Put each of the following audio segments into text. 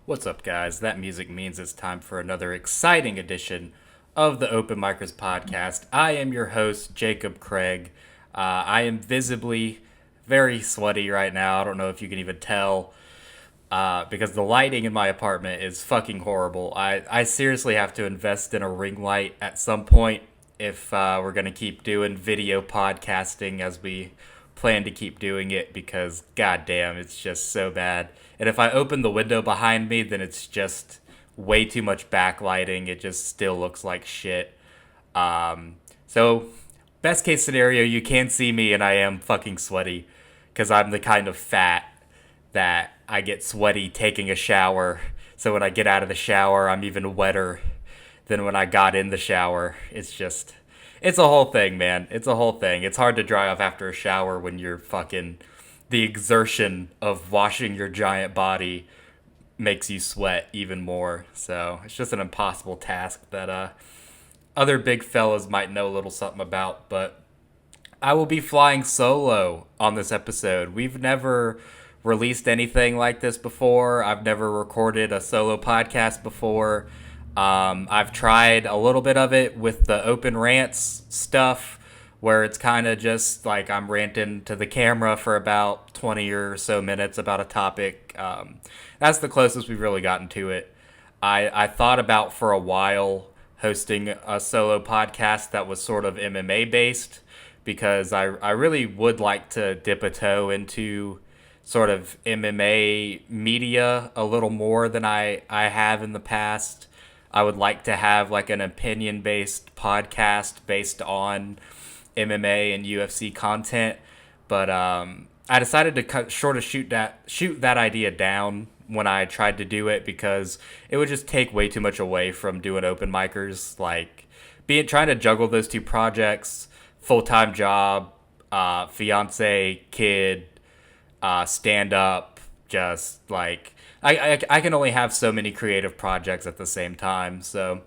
What's up, guys? That music means it's time for another exciting edition of the Open Micers Podcast. I am your host, Jacob Craig. I am visibly very sweaty right now. I don't know if you can even tell because the lighting in my apartment is fucking horrible. I seriously have to invest in a ring light at some point if we're going to keep doing video podcasting as we plan to keep doing it because goddamn, it's just so bad. And if I open the window behind me, then it's just way too much backlighting. It just still looks like shit. So, best case scenario, you can see me and I am fucking sweaty because I'm the kind of fat that I get sweaty taking a shower. So when I get out of the shower, I'm even wetter than when I got in the shower. It's a whole thing, man. It's a whole thing. It's hard to dry off after a shower when you're fucking, the exertion of washing your giant body makes you sweat even more. So it's just an impossible task that other big fellas might know a little something about. But I will be flying solo on this episode. We've never released anything like this before. I've never recorded a solo podcast before. I've tried a little bit of it with the open rants stuff where it's kind of just like I'm ranting to the camera for about 20 or so minutes about a topic. That's the closest we've really gotten to it. I thought about for a while hosting a solo podcast that was sort of MMA based because I really would like to dip a toe into sort of MMA media a little more than I have in the past. I would like to have like an opinion based podcast based on MMA and UFC content, but I decided to shoot that idea down when I tried to do it because it would just take way too much away from doing open micers. Like trying to juggle those two projects, full time job, fiance, kid, stand up, just like I can only have so many creative projects at the same time. So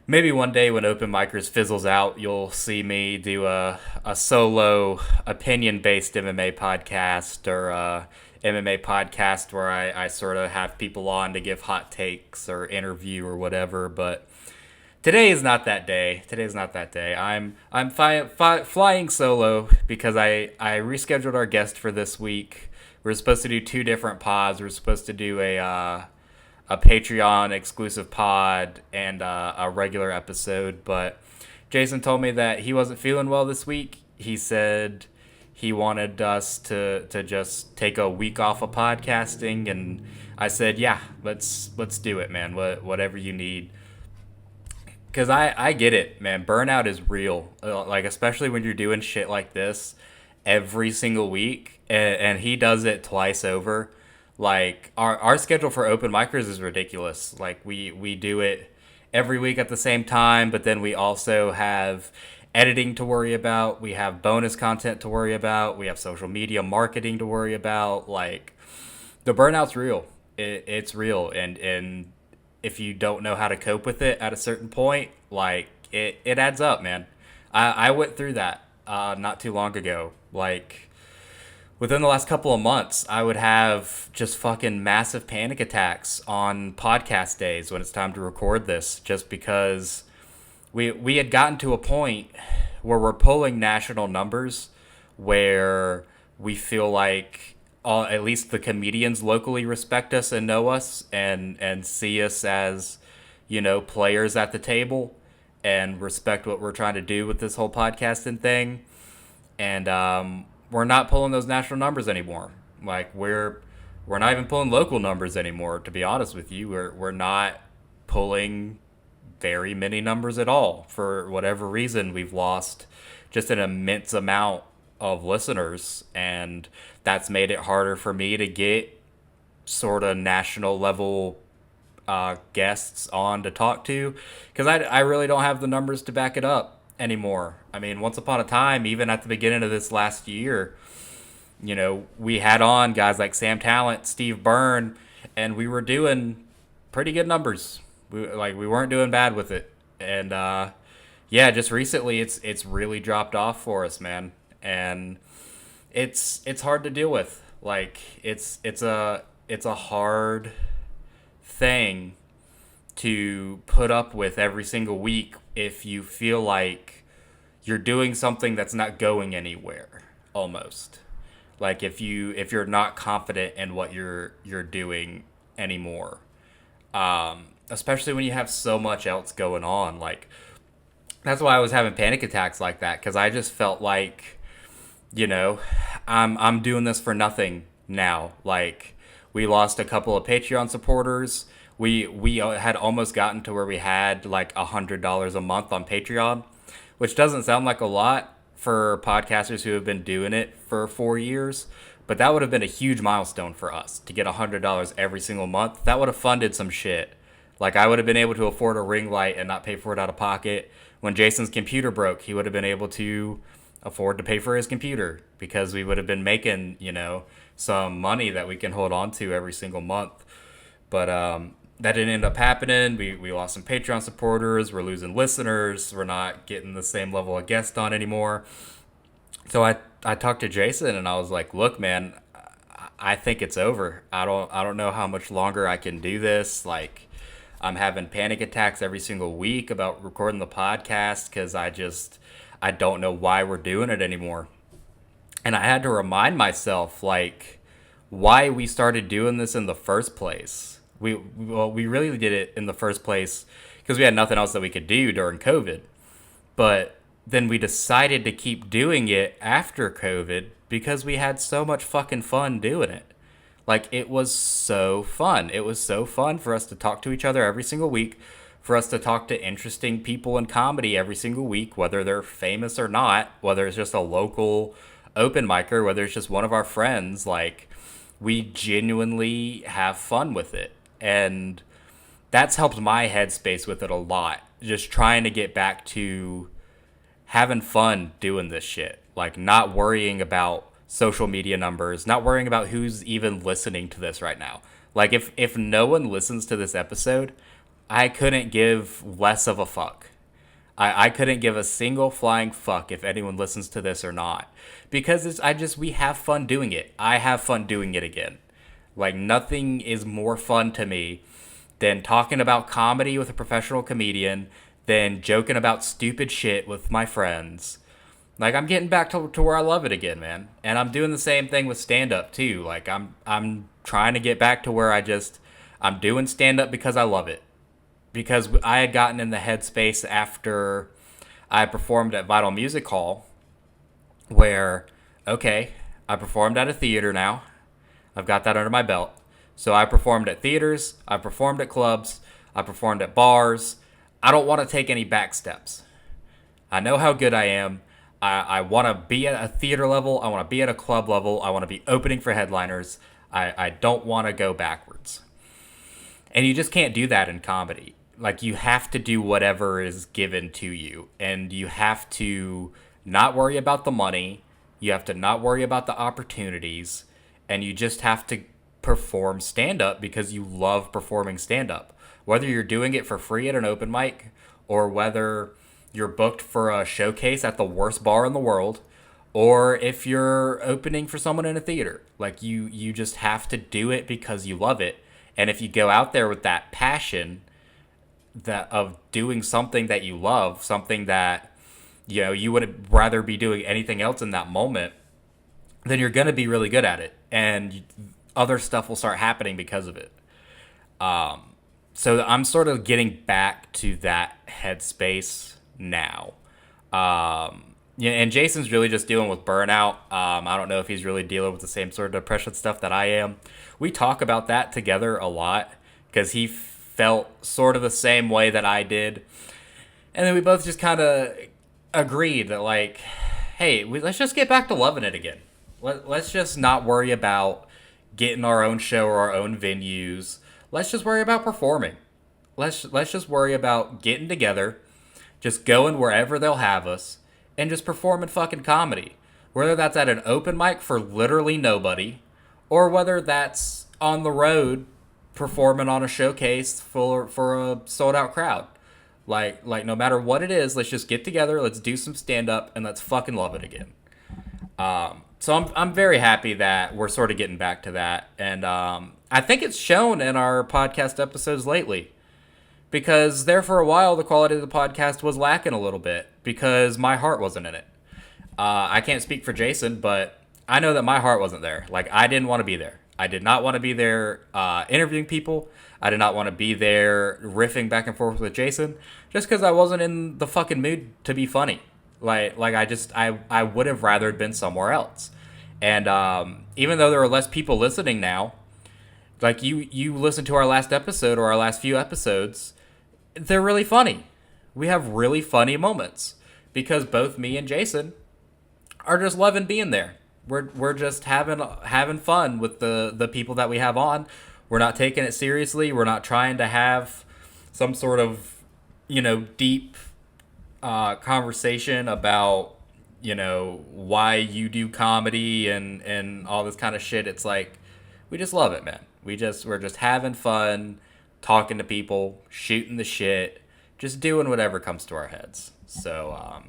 maybe one day when Open Micers fizzles out, you'll see me do a solo opinion based MMA podcast or a MMA podcast where I sort of have people on to give hot takes or interview or whatever. But today is not that day. Today's not that day. I'm flying solo because I rescheduled our guest for this week. We're supposed to do two different pods. We're supposed to do a Patreon exclusive pod and a regular episode. But Jason told me that he wasn't feeling well this week. He said he wanted us to just take a week off of podcasting, and I said, yeah, let's do it, man. Whatever you need. Because I get it, man. Burnout is real. Like, especially when you're doing shit like this every single week. And he does it twice over. Like, our schedule for open micers is ridiculous. Like, we do it every week at the same time. But then we also have editing to worry about. We have bonus content to worry about. We have social media marketing to worry about. Like, the burnout's real. It's real. And if you don't know how to cope with it at a certain point, like it adds up, man. I went through that not too long ago. Like within the last couple of months, I would have just fucking massive panic attacks on podcast days when it's time to record this, just because we had gotten to a point where we're pulling national numbers where we feel like at least the comedians locally respect us and know us and see us as, players at the table and respect what we're trying to do with this whole podcasting thing. And we're not pulling those national numbers anymore. Like we're not even pulling local numbers anymore, to be honest with you. We're not pulling very many numbers at all. For whatever reason, we've lost just an immense amount of listeners, and that's made it harder for me to get sort of national level guests on to talk to, because I really don't have the numbers to back it up anymore. I mean, once upon a time, even at the beginning of this last year, we had on guys like Sam Talent, Steve Byrne, and we were doing pretty good numbers. We weren't doing bad with it. And yeah, just recently it's really dropped off for us, man. And it's hard to deal with. Like it's a hard thing to put up with every single week if you feel like you're doing something that's not going anywhere, almost. Like if you're not confident in what you're doing anymore. Especially when you have so much else going on. Like, that's why I was having panic attacks like that, because I just felt like, I'm doing this for nothing now. Like, we lost a couple of Patreon supporters. We had almost gotten to where we had like $100 a month on Patreon, which doesn't sound like a lot for podcasters who have been doing it for 4 years, but that would have been a huge milestone for us to get $100 every single month. That would have funded some shit. Like, I would have been able to afford a ring light and not pay for it out of pocket. When Jason's computer broke, he would have been able to afford to pay for his computer because we would have been making, some money that we can hold on to every single month. But that didn't end up happening. We lost some Patreon supporters. We're losing listeners. We're not getting the same level of guest on anymore. So I talked to Jason and I was like, look, man, I think it's over. I don't know how much longer I can do this. Like, I'm having panic attacks every single week about recording the podcast because I don't know why we're doing it anymore. And I had to remind myself, like, why we started doing this in the first place. We really did it in the first place because we had nothing else that we could do during COVID. But then we decided to keep doing it after COVID because we had so much fucking fun doing it. Like, it was so fun. It was so fun for us to talk to each other every single week, for us to talk to interesting people in comedy every single week, whether they're famous or not, whether it's just a local open micer, whether it's just one of our friends. Like, we genuinely have fun with it. And that's helped my headspace with it a lot. Just trying to get back to having fun doing this shit. Like, not worrying about social media numbers, not worrying about who's even listening to this right now. Like, if no one listens to this episode, I couldn't give less of a fuck. I couldn't give a single flying fuck if anyone listens to this or not. Because we have fun doing it. I have fun doing it again. Like, nothing is more fun to me than talking about comedy with a professional comedian, than joking about stupid shit with my friends. Like, I'm getting back to where I love it again, man. And I'm doing the same thing with stand-up, too. Like, I'm trying to get back to where I'm doing stand-up because I love it. Because I had gotten in the headspace after I performed at Vital Music Hall, where, okay, I performed at a theater now. I've got that under my belt. So I performed at theaters, I performed at clubs, I performed at bars. I don't want to take any back steps. I know how good I am. I want to be at a theater level. I want to be at a club level. I want to be opening for headliners. I don't want to go backwards. And you just can't do that in comedy. Like, you have to do whatever is given to you. And you have to not worry about the money. You have to not worry about the opportunities. And you just have to perform stand-up because you love performing stand-up. Whether you're doing it for free at an open mic, or whether you're booked for a showcase at the worst bar in the world, or if you're opening for someone in a theater. Like, you just have to do it because you love it. And if you go out there with that passion that of doing something that you love, something that, you would rather be doing anything else in that moment, then you're going to be really good at it. And other stuff will start happening because of it. So I'm sort of getting back to that headspace now. And Jason's really just dealing with burnout. I don't know if he's really dealing with the same sort of depression stuff that I am. We talk about that together a lot because he felt sort of the same way that I did. And then we both just kind of agreed that, like, hey, let's just get back to loving it again. Let's just not worry about getting our own show or our own venues. Let's just worry about performing. Let's just worry about getting together, just going wherever they'll have us, and just performing fucking comedy. Whether that's at an open mic for literally nobody, or whether that's on the road performing on a showcase for a sold out crowd. Like no matter what it is, let's just get together, let's do some stand up, and let's fucking love it again. So I'm very happy that we're sort of getting back to that, and I think it's shown in our podcast episodes lately. Because there for a while, the quality of the podcast was lacking a little bit because my heart wasn't in it. I can't speak for Jason, but I know that my heart wasn't there. Like, I didn't want to be there. I did not want to be there interviewing people. I did not want to be there riffing back and forth with Jason just because I wasn't in the fucking mood to be funny. I would have rather been somewhere else. And even though there are less people listening now, like you listen to our last episode or our last few episodes, they're really funny. We have really funny moments because both me and Jason are just loving being there. We're just having fun with the people that we have on. We're not taking it seriously. We're not trying to have some sort of, deep conversation about, why you do comedy and all this kind of shit. It's like, we just love it, man. We're just having fun, talking to people, shooting the shit, just doing whatever comes to our heads. So,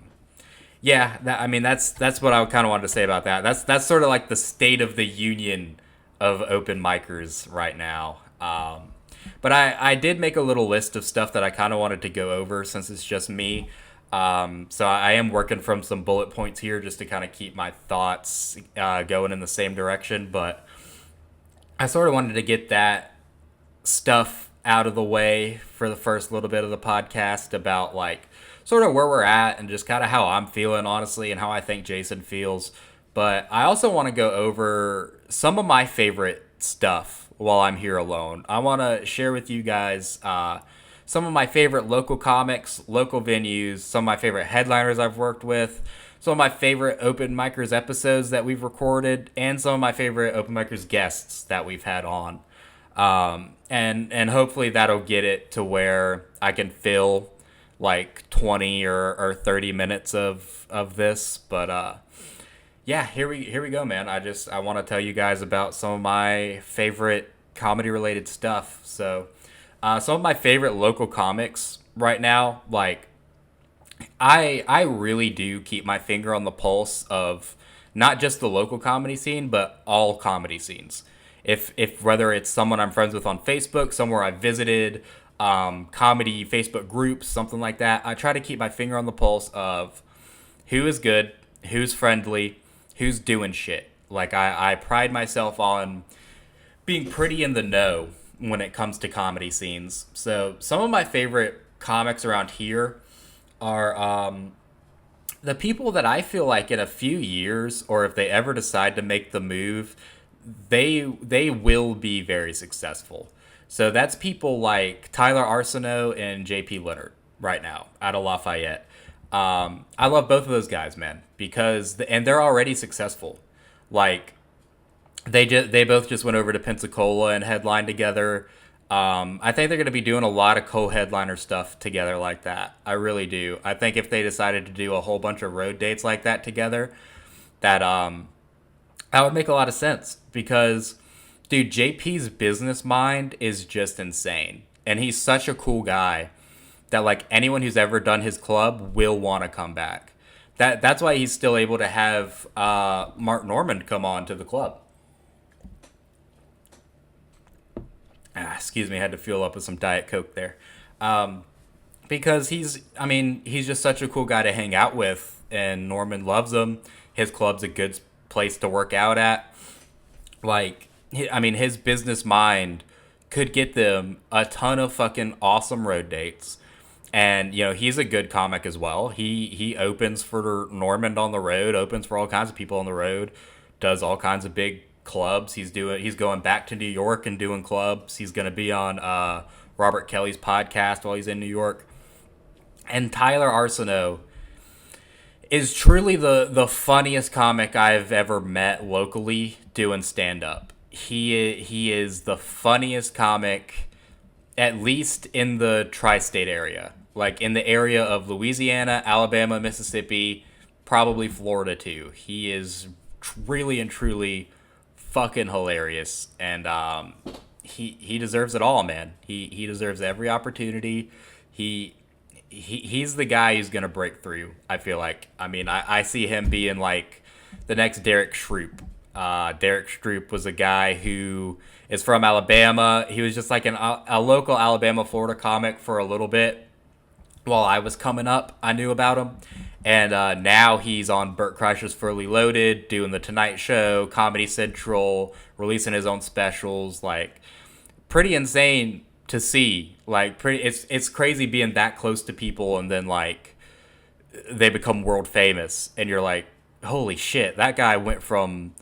yeah, that's what I kind of wanted to say about that. That's sort of like the state of the union of open micers right now. But I did make a little list of stuff that I kind of wanted to go over since it's just me. So I am working from some bullet points here just to kind of keep my thoughts going in the same direction. But I sort of wanted to get that stuff out of the way for the first little bit of the podcast about like sort of where we're at and just kind of how I'm feeling, honestly, and how I think Jason feels. But I also want to go over some of my favorite stuff while I'm here alone. I want to share with you guys some of my favorite local comics, local venues, some of my favorite headliners I've worked with, some of my favorite Open Micers episodes that we've recorded, and some of my favorite Open Micers guests that we've had on. And hopefully that'll get it to where I can fill like 20 or 30 minutes of this. But yeah, here we go, man. I want to tell you guys about some of my favorite comedy related stuff. So some of my favorite local comics right now, like I really do keep my finger on the pulse of not just the local comedy scene, but all comedy scenes. If whether it's someone I'm friends with on Facebook, somewhere I visited, comedy Facebook groups, something like that, I try to keep my finger on the pulse of who is good, who's friendly, who's doing shit. Like I pride myself on being pretty in the know when it comes to comedy scenes. So some of my favorite comics around here are the people that I feel like in a few years, or if they ever decide to make the move, they will be very successful. So that's people like Tyler Arsenault and JP Leonard right now out of Lafayette. I love both of those guys, man, because and they're already successful. Like they both just went over to Pensacola and headlined together. I think they're going to be doing a lot of co-headliner stuff together like that. I really do. I think if they decided to do a whole bunch of road dates like that together, that would make a lot of sense because, dude, JP's business mind is just insane. And he's such a cool guy that, like, anyone who's ever done his club will want to come back. That's why he's still able to have Mark Normand come on to the club. Excuse me, I had to fuel up with some Diet Coke there. Because he's just such a cool guy to hang out with, and Normand loves him. His club's a good place to work out at. Like, his business mind could get them a ton of fucking awesome road dates. And, he's a good comic as well. He opens for Normand on the road, opens for all kinds of people on the road, does all kinds of big clubs. He's going back to New York and doing clubs. He's going to be on Robert Kelly's podcast while he's in New York. And Tyler Arsenault is truly the funniest comic I've ever met locally doing stand-up. He is the funniest comic, at least in the tri-state area. Like, in the area of Louisiana, Alabama, Mississippi, probably Florida, too. He is really and truly fucking hilarious, and he deserves it all, man. He deserves every opportunity. He's the guy who's gonna break through, I feel like. I see him being like the next Derek Schroop. Derek Stroop was a guy who is from Alabama. He was just like a local Alabama, Florida comic for a little bit while I was coming up. I knew about him. And now he's on Burt Kreischer's Fully Loaded, doing The Tonight Show, Comedy Central, releasing his own specials. Like, pretty insane to see. Like, it's crazy being that close to people and then, like, they become world famous. And you're like, holy shit, that guy went from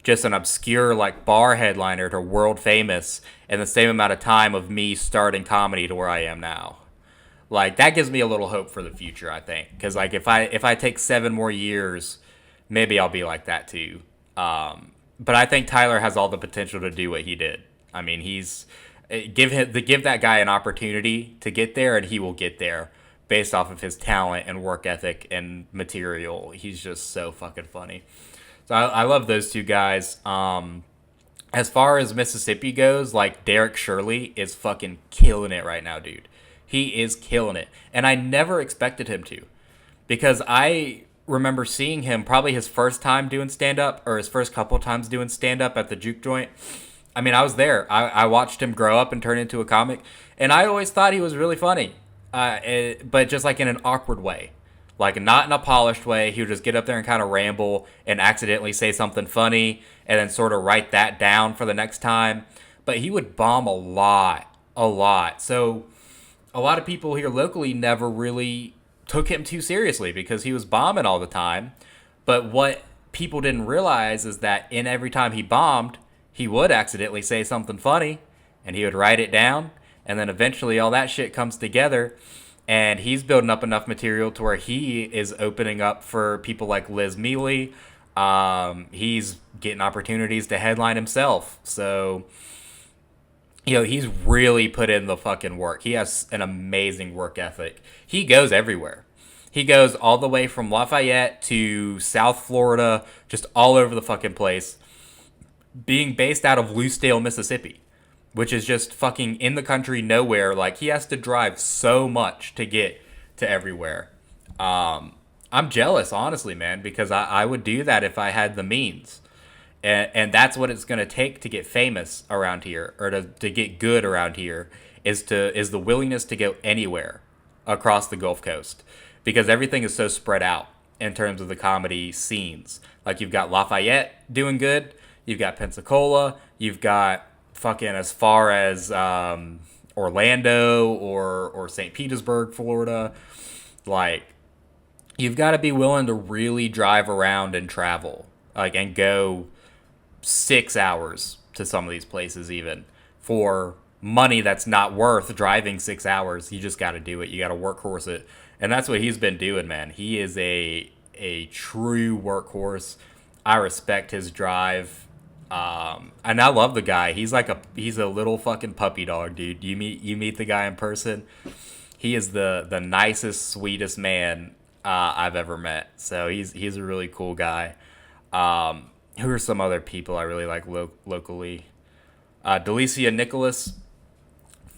just an obscure, like, bar headliner to world famous in the same amount of time of me starting comedy to where I am now. Like, that gives me a little hope for the future, I think, because like if I take 7 more years, maybe I'll be like that too. But I think Tyler has all the potential to do what he did. I mean, give that guy an opportunity to get there, and he will get there based off of his talent and work ethic and material. He's just so fucking funny. So I love those two guys. As far as Mississippi goes, like, Derek Shirley is fucking killing it right now, dude. He is killing it. And I never expected him to. Because I remember seeing him probably his first time doing stand-up, or his first couple times doing stand-up at the Juke Joint. I mean, I was there. I watched him grow up and turn into a comic. And I always thought he was really funny. But just like in an awkward way. Like, not in a polished way. He would just get up there and kind of ramble and accidentally say something funny and then sort of write that down for the next time. But he would bomb a lot. So a lot of people here locally never really took him too seriously because he was bombing all the time. But what people didn't realize is that in every time he bombed, he would accidentally say something funny and he would write it down. And then eventually all that shit comes together. And he's building up enough material to where he is opening up for people like Liz Mealy. He's getting opportunities to headline himself. So, you know, he's really put in the fucking work. He has an amazing work ethic. He goes everywhere. He goes all the way from Lafayette to South Florida, just all over the fucking place, being based out of Lucedale, Mississippi, which is just fucking in the country nowhere. Like, he has to drive so much to get to everywhere. I'm jealous, honestly, man, because I would do that if I had the means. And that's what it's going to take to get famous around here, or to get good around here, is the willingness to go anywhere across the Gulf Coast, because everything is so spread out in terms of the comedy scenes. Like, you've got Lafayette doing good, you've got Pensacola, you've got fucking as far as Orlando or St. Petersburg, Florida. Like, you've got to be willing to really drive around and travel, like, and go 6 hours to some of these places even for money that's not worth driving 6 hours. You just got to do it. You got to workhorse it. And that's what he's been doing, man. He is a true workhorse. I respect his drive. And I love the guy. He's a little fucking puppy dog, dude. You meet the guy in person. He is the nicest, sweetest man I've ever met. So he's a really cool guy. Who are some other people I really like locally? Delicia Nicholas,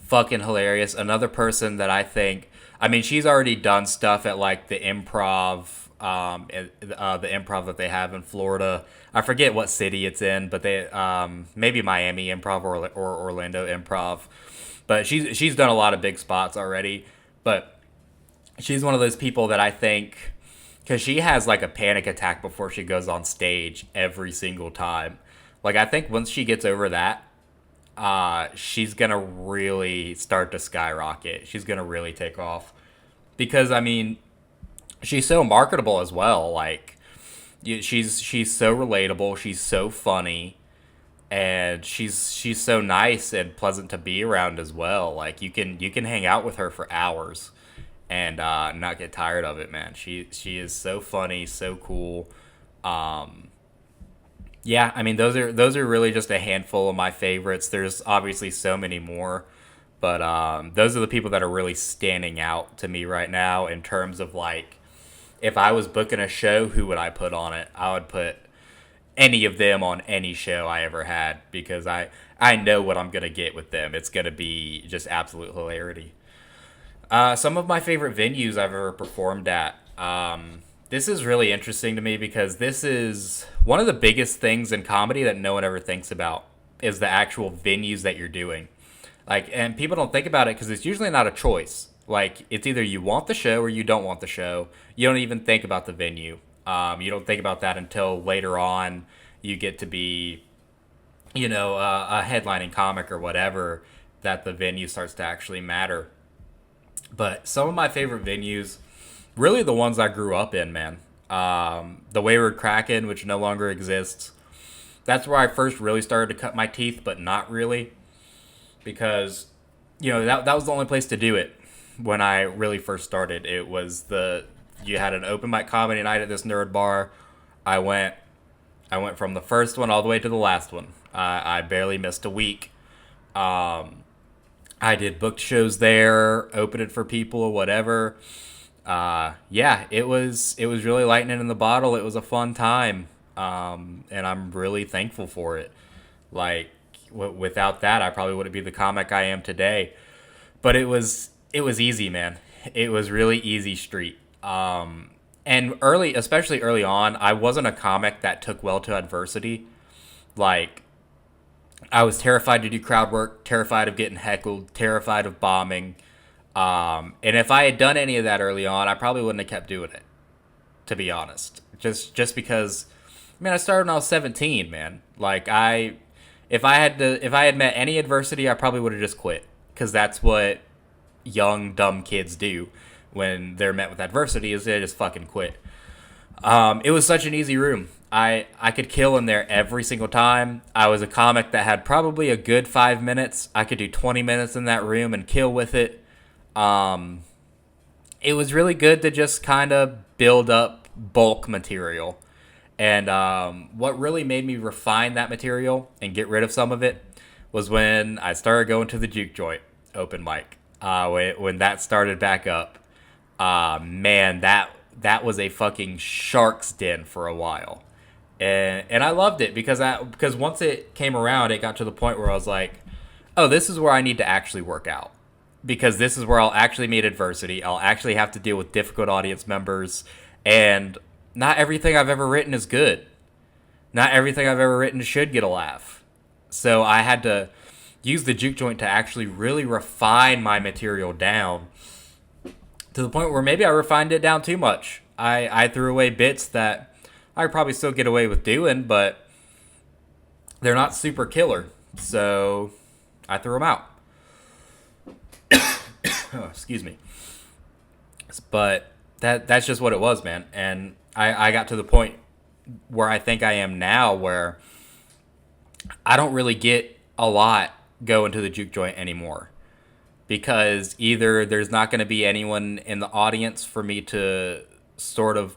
fucking hilarious. Another person that I think, I mean, she's already done stuff at like the improv, the improv that they have in Florida. I forget what city it's in, but they maybe Miami Improv or Orlando Improv. But she's done a lot of big spots already. But she's one of those people that I think, because she has like a panic attack before she goes on stage every single time. Like, I think once she gets over that, she's gonna really start to skyrocket. She's gonna really take off, because I mean, she's so marketable as well. Like, she's so relatable. She's so funny, and she's so nice and pleasant to be around as well. Like, you can hang out with her for hours and not get tired of it, man. She is so funny, so cool. Yeah, I mean, those are really just a handful of my favorites. There's obviously so many more, but those are the people that are really standing out to me right now in terms of, like, if I was booking a show, who would I put on it? I would put any of them on any show I ever had, because I know what I'm going to get with them. It's going to be just absolute hilarity. Some of my favorite venues I've ever performed at. This is really interesting to me because this is one of the biggest things in comedy that no one ever thinks about is the actual venues that you're doing. Like, and people don't think about it because it's usually not a choice. Like, it's either you want the show or you don't want the show. You don't even think about the venue. You don't think about that until later on you get to be, a headlining comic or whatever, that the venue starts to actually matter. But some of my favorite venues, really the ones I grew up in, man. The Wayward Kraken, which no longer exists. That's where I first really started to cut my teeth, but not really. Because, that was the only place to do it when I really first started. You had an open mic comedy night at this nerd bar. I went from the first one all the way to the last one. I barely missed a week. I did booked shows there, opened it for people or whatever. It was really lightning in the bottle. It was a fun time, and I'm really thankful for it. Like, without that, I probably wouldn't be the comic I am today. But it was easy, man. It was really easy street. And especially early on, I wasn't a comic that took well to adversity. Like, I was terrified to do crowd work, terrified of getting heckled, terrified of bombing. And if I had done any of that early on, I probably wouldn't have kept doing it, to be honest. Just because, I started when I was 17, man. Like, if I had met any adversity, I probably would have just quit, because that's what young dumb kids do when they're met with adversity, is they just fucking quit. It was such an easy room. I could kill in there every single time. I was a comic that had probably a good 5 minutes. I could do 20 minutes in that room and kill with it. It was really good to just kind of build up bulk material. And what really made me refine that material and get rid of some of it was when I started going to the juke joint open mic. When that started back up, man, that was a fucking shark's den for a while. And I loved it because once it came around, it got to the point where I was like, oh, this is where I need to actually work out. Because this is where I'll actually meet adversity. I'll actually have to deal with difficult audience members. And not everything I've ever written is good. Not everything I've ever written should get a laugh. So I had to use the juke joint to actually really refine my material down to the point where maybe I refined it down too much. I threw away bits that I could probably still get away with doing, but they're not super killer. So I threw them out. Oh, excuse me. But that's just what it was, man. And I got to the point where I think I am now, where I don't really get a lot going to the juke joint anymore, because either there's not going to be anyone in the audience for me to sort of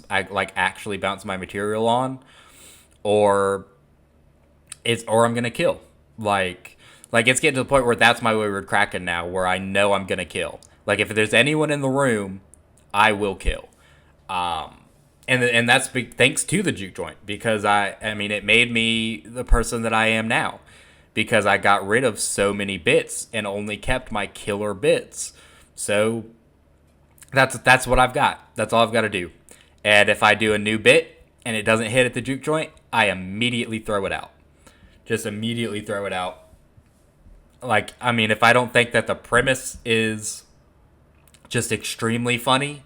actually bounce my material on, or I'm going to kill. Like it's getting to the point where that's my Wayward Kraken now, where I know I'm going to kill. Like, if there's anyone in the room, I will kill. And that's thanks to the juke joint, because it made me the person that I am now, because I got rid of so many bits and only kept my killer bits. So that's what I've got. That's all I've got to do. And if I do a new bit and it doesn't hit at the juke joint, I immediately throw it out. Just immediately throw it out. Like, if I don't think that the premise is just extremely funny,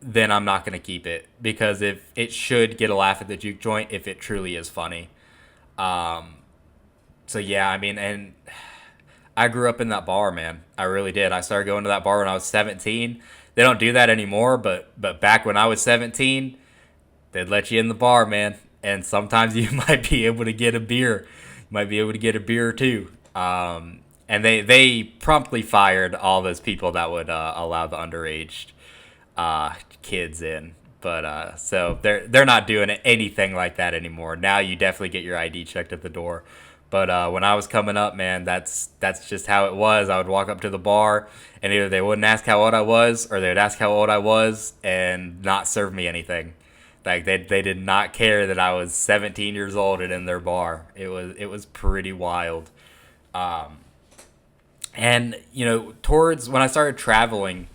then I'm not going to keep it, because if it should get a laugh at the juke joint if it truly is funny. So yeah, and I grew up in that bar, man. I really did. I started going to that bar when I was 17. They don't do that anymore, but back when I was 17, they'd let you in the bar, man. And sometimes you might be able to get a beer. You might be able to get a beer or two. And they promptly fired all those people that would allow the underage kids in. But so they're not doing anything like that anymore. Now you definitely get your ID checked at the door. But when I was coming up, man, that's just how it was. I would walk up to the bar, and either they wouldn't ask how old I was, or they would ask how old I was and not serve me anything. Like, they did not care that I was 17 years old and in their bar. It was pretty wild. And towards when I started traveling,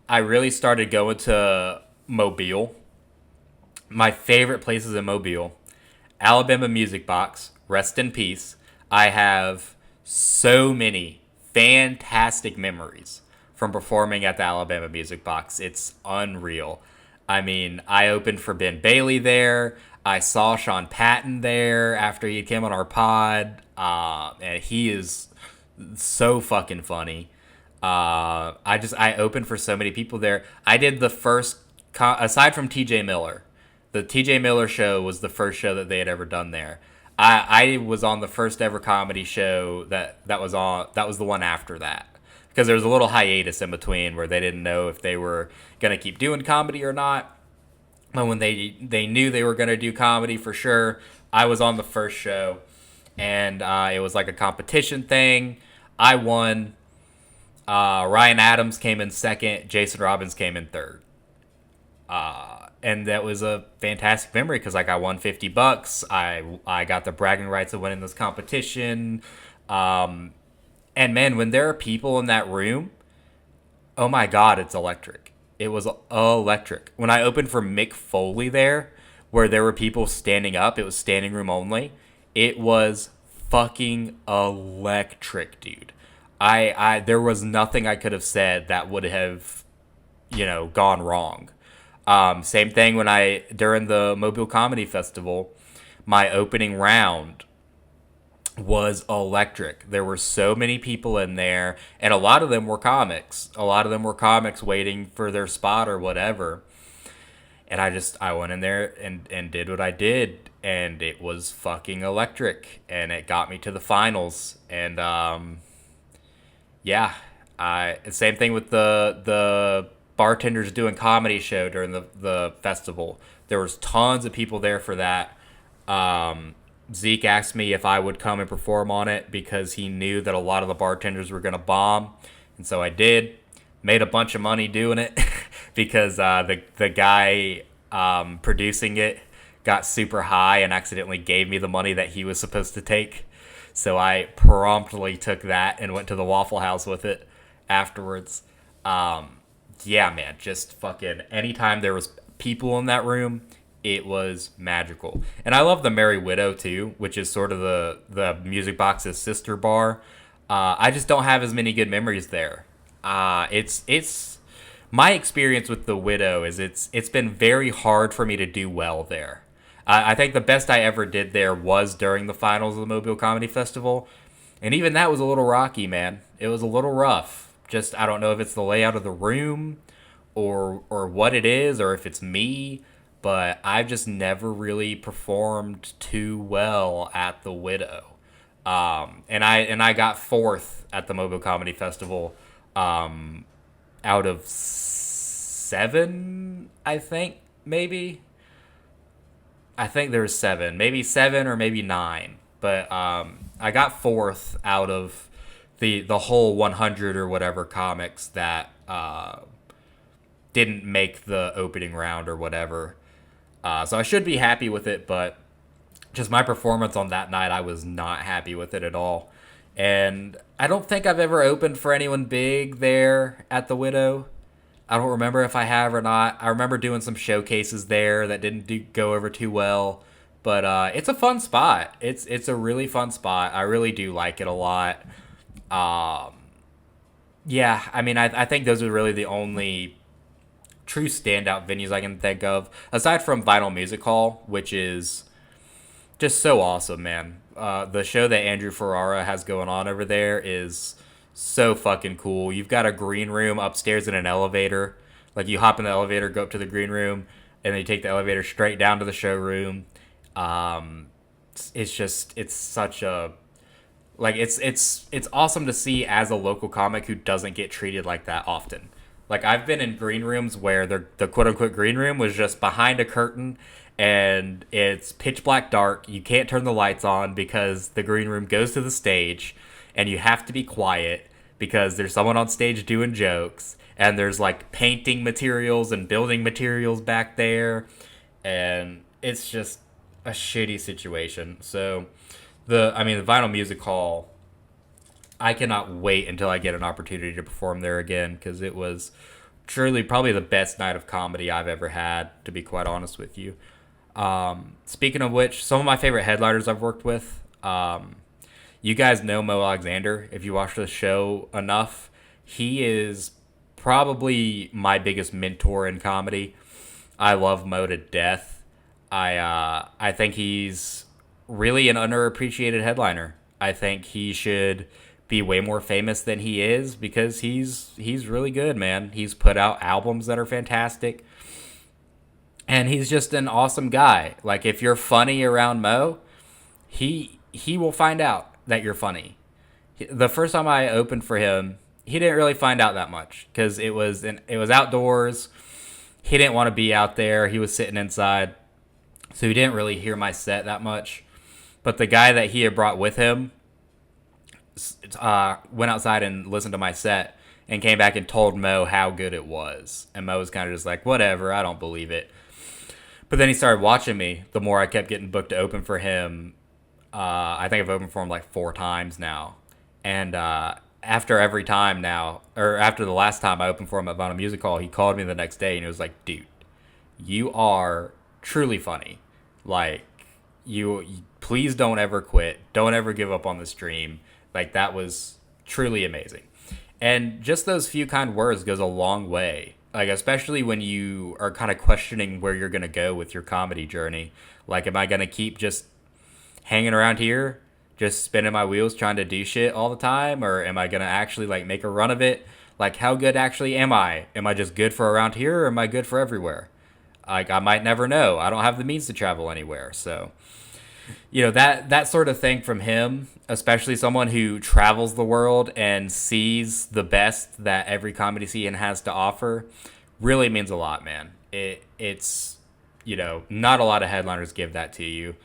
I really started going to Mobile. My favorite places in Mobile. Alabama Music Box. Rest in peace. I have so many fantastic memories from performing at the Alabama Music Box. It's unreal. I mean, I opened for Ben Bailey there. I saw Sean Patton there after he came on our pod. And he is so fucking funny. I opened for so many people there. I did the first, aside from TJ Miller, the TJ Miller show was the first show that they had ever done there. I was on the first ever comedy show that was on. That was the one after that, because there was a little hiatus in between where they didn't know if they were gonna keep doing comedy or not. And when they knew they were gonna do comedy for sure, I was on the first show, and it was like a competition thing. I won. Ryan Adams came in second. Jason Robbins came in third. And that was a fantastic memory because like I won $50. I got the bragging rights of winning this competition. And man, when there are people in that room, oh my god, it's electric. It was electric. When I opened for Mick Foley there, where there were people standing up, it was standing room only. It was fucking electric, dude. I there was nothing I could have said that would have, gone wrong. Same thing during the Mobile Comedy Festival, my opening round was electric. There were so many people in there, and a lot of them were comics. A lot of them were comics waiting for their spot or whatever. And I went in there and did what I did, and it was fucking electric, and it got me to the finals. And yeah, same thing with the bartenders doing comedy show during the festival. There was tons of people there for that. Zeke asked me if I would come and perform on it because he knew that a lot of the bartenders were going to bomb. And so I did. Made a bunch of money doing it because the guy producing it got super high and accidentally gave me the money that he was supposed to take. So I promptly took that and went to the Waffle House with it afterwards. Yeah, man, just fucking anytime there was people in that room, it was magical. And I love the Merry Widow too, which is sort of the Music Box's sister bar. I just don't have as many good memories there. It's my experience with the Widow is it's been very hard for me to do well there. I think the best I ever did there was during the finals of the Mobile Comedy Festival, and even that was a little rocky, man. It was a little rough. Just I don't know if it's the layout of the room or what it is or if it's me, but I've just never really performed too well at the Widow. And I got fourth at the Mobile Comedy Festival out of 7, I think, maybe. I think there's 7, maybe 7 or maybe 9. But I got fourth out of the whole 100 or whatever comics that didn't make the opening round or whatever. So I should be happy with it, but just my performance on that night, I was not happy with it at all. And I don't think I've ever opened for anyone big there at the Widow. I don't remember if I have or not. I remember doing some showcases there that didn't go over too well. But it's a fun spot. It's a really fun spot. I really do like it a lot. Yeah, I mean, I think those are really the only true standout venues I can think of. Aside from Vinyl Music Hall, which is just so awesome, man. The show that Andrew Ferrara has going on over there is so fucking cool. You've got a green room upstairs in an elevator. Like you hop in the elevator, go up to the green room, and then you take the elevator straight down to the showroom. It's such a like it's awesome to see as a local comic who doesn't get treated like that often. Like I've been in green rooms where the quote unquote green room was just behind a curtain and it's pitch black dark. You can't turn the lights on because the green room goes to the stage and you have to be quiet because there's someone on stage doing jokes and there's like painting materials and building materials back there, and it's just a shitty situation. So the Vinyl Music Hall, I cannot wait until I get an opportunity to perform there again because it was truly probably the best night of comedy I've ever had, to be quite honest with you. Speaking of which, some of my favorite headliners I've worked with. You guys know Mo Alexander. If you watch the show enough, he is probably my biggest mentor in comedy. I love Mo to death. I think he's really an underappreciated headliner. I think he should be way more famous than he is because he's really good, man. He's put out albums that are fantastic. And he's just an awesome guy. Like if you're funny around Mo, he will find out that you're funny. The first time I opened for him, he didn't really find out that much because it was outdoors. He didn't want to be out there. He was sitting inside, so he didn't really hear my set that much. But the guy that he had brought with him went outside and listened to my set and came back and told Mo how good it was. And Mo was kind of just like, whatever, I don't believe it. But then he started watching me. The more I kept getting booked to open for him, I think I've opened for him like 4 times now. And after every time now, or after the last time I opened for him at Vinyl Music Hall, he called me the next day and he was like, dude, you are truly funny. Like, you please don't ever quit. Don't ever give up on the stream. Like, that was truly amazing. And just those few kind words goes a long way. Like, especially when you are kind of questioning where you're going to go with your comedy journey. Like, am I going to keep just hanging around here, just spinning my wheels trying to do shit all the time? Or am I going to actually, like, make a run of it? Like, how good actually am I? Am I just good for around here or am I good for everywhere? Like, I might never know. I don't have the means to travel anywhere. So, that sort of thing from him, especially someone who travels the world and sees the best that every comedy scene has to offer, really means a lot, man. It's not a lot of headliners give that to you.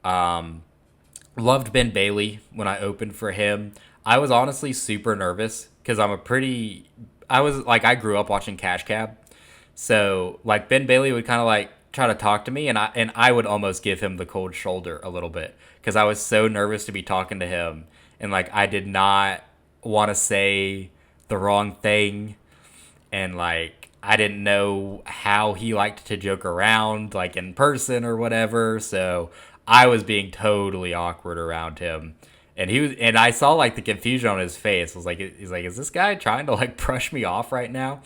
Loved Ben Bailey when I opened for him. I was honestly super nervous because I grew up watching Cash Cab. So like Ben Bailey would kind of like try to talk to me, and I would almost give him the cold shoulder a little bit because I was so nervous to be talking to him, and like I did not want to say the wrong thing, and like I didn't know how he liked to joke around like in person or whatever, so I was being totally awkward around him. And I saw like the confusion on his face. I was like, he's like, is this guy trying to like brush me off right now?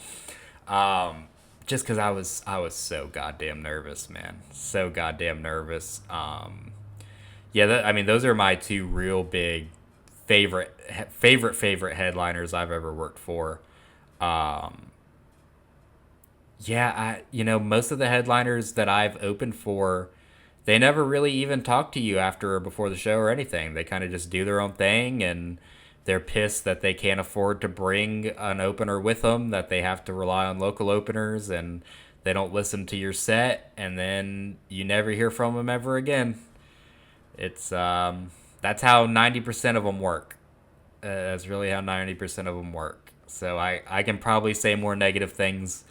Just because I was so goddamn nervous, man. So goddamn nervous. Those are my 2 real big favorite headliners I've ever worked for. Most of the headliners that I've opened for, they never really even talk to you after or before the show or anything. They kind of just do their own thing, and they're pissed that they can't afford to bring an opener with them, that they have to rely on local openers, and they don't listen to your set, and then you never hear from them ever again. It's that's how 90% of them work. That's really how 90% of them work. So I can probably say more negative things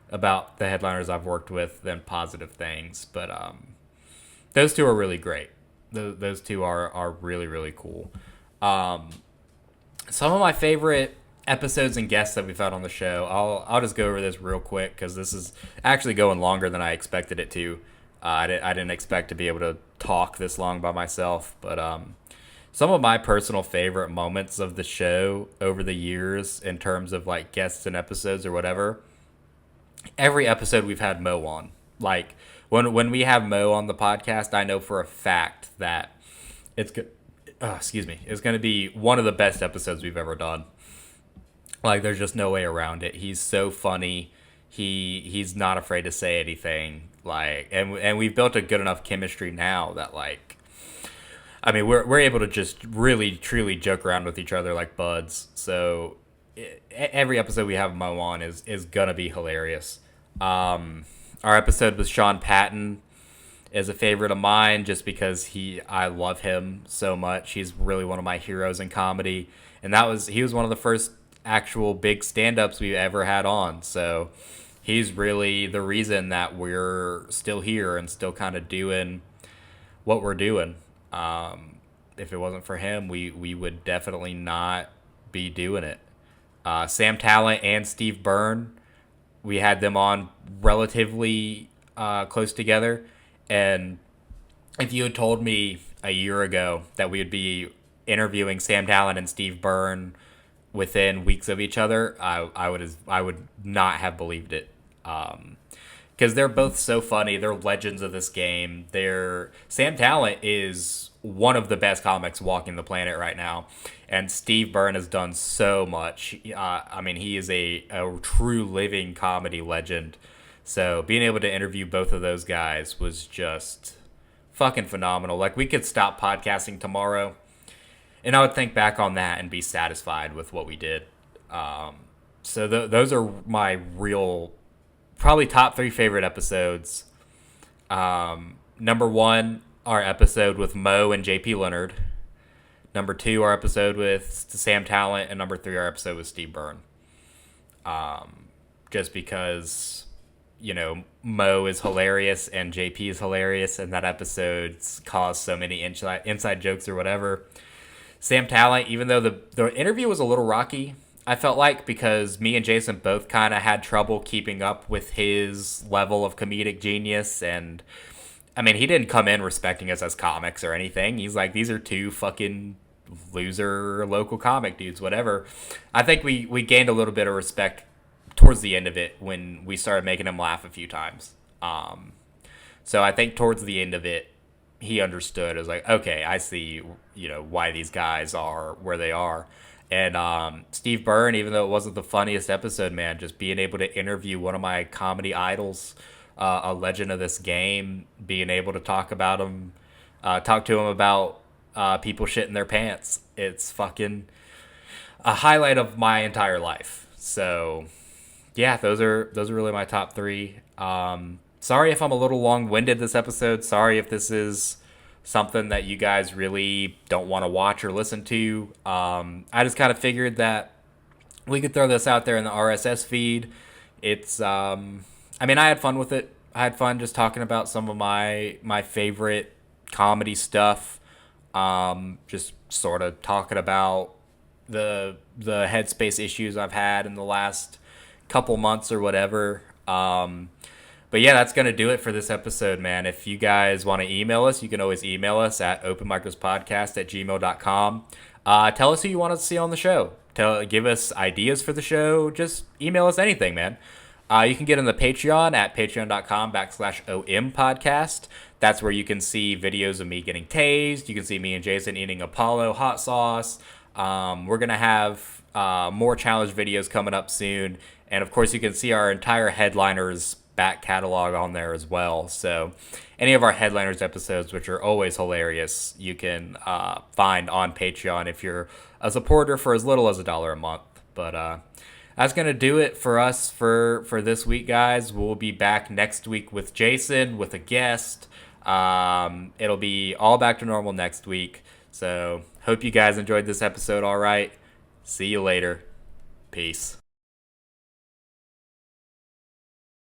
about the headliners I've worked with than positive things, but those 2 are really great. Those 2 are really, really cool. Some of my favorite episodes and guests that we've had on the show, I'll just go over this real quick because this is actually going longer than I expected it to. I didn't expect to be able to talk this long by myself, but some of my personal favorite moments of the show over the years in terms of like guests and episodes or whatever, every episode we've had Mo on. Like when we have Mo on the podcast, I know for a fact that it's good. It's going to be one of the best episodes we've ever done. Like, there's just no way around it. He's so funny. He's not afraid to say anything. Like, and we've built a good enough chemistry now that like, I mean, we're able to just really truly joke around with each other like buds. So every episode we have Mo on is gonna be hilarious. Our episode with Sean Patton is a favorite of mine just because I love him so much. He's really one of my heroes in comedy, and he was one of the first actual big stand-ups we've ever had on. So he's really the reason that we're still here and still kind of doing what we're doing. If it wasn't for him, we would definitely not be doing it. Sam Talent and Steve Byrne we had them on relatively close together. And if you had told me a year ago that we would be interviewing Sam Talent and Steve Byrne within weeks of each other, I would not have believed it. Because they're both so funny. They're legends of this game. Sam Talent is one of the best comics walking the planet right now, and Steve Byrne has done so much. I mean, he is a true living comedy legend. So being able to interview both of those guys was just fucking phenomenal. Like, we could stop podcasting tomorrow, and I would think back on that and be satisfied with what we did. So those are my real, probably top 3 favorite episodes. Number 1, our episode with Mo and JP Leonard. Number 2, our episode with Sam Talent. And number 3, our episode with Steve Byrne. Just because, Mo is hilarious and JP is hilarious, and that episode's caused so many inside jokes or whatever. Sam Talent, even though the interview was a little rocky, I felt like, because me and Jason both kind of had trouble keeping up with his level of comedic genius. And I mean, he didn't come in respecting us as comics or anything. He's like, these are 2 fucking loser local comic dudes, whatever. I think we gained a little bit of respect towards the end of it when we started making him laugh a few times. So I think towards the end of it, he understood. It was like, okay, I see, why these guys are where they are. And Steve Byrne, even though it wasn't the funniest episode, man, just being able to interview one of my comedy idols, a legend of this game, being able to talk to him about people shitting their pants. It's fucking a highlight of my entire life. So yeah, those are really my top 3. Sorry if I'm a little long-winded this episode. Sorry if this is something that you guys really don't want to watch or listen to. I just kind of figured that we could throw this out there in the RSS feed. It's, I had fun with it. I had fun just talking about some of my favorite comedy stuff. Just sort of talking about the headspace issues I've had in the last couple months or whatever. But yeah, that's going to do it for this episode, man. If you guys want to email us, you can always email us at openmicerspodcast@gmail.com. Tell us who you want to see on the show. Give us ideas for the show. Just email us anything, man. You can get on the Patreon at patreon.com/ompodcast. That's where you can see videos of me getting tased. You can see me and Jason eating Apollo hot sauce. We're going to have more challenge videos coming up soon. And of course, you can see our entire Headliners back catalog on there as well. So any of our Headliners episodes, which are always hilarious, you can find on Patreon if you're a supporter for as little as $1 a month. But that's going to do it for us for this week, guys. We'll be back next week with Jason, with a guest. It'll be all back to normal next week. So hope you guys enjoyed this episode all right. See you later. Peace.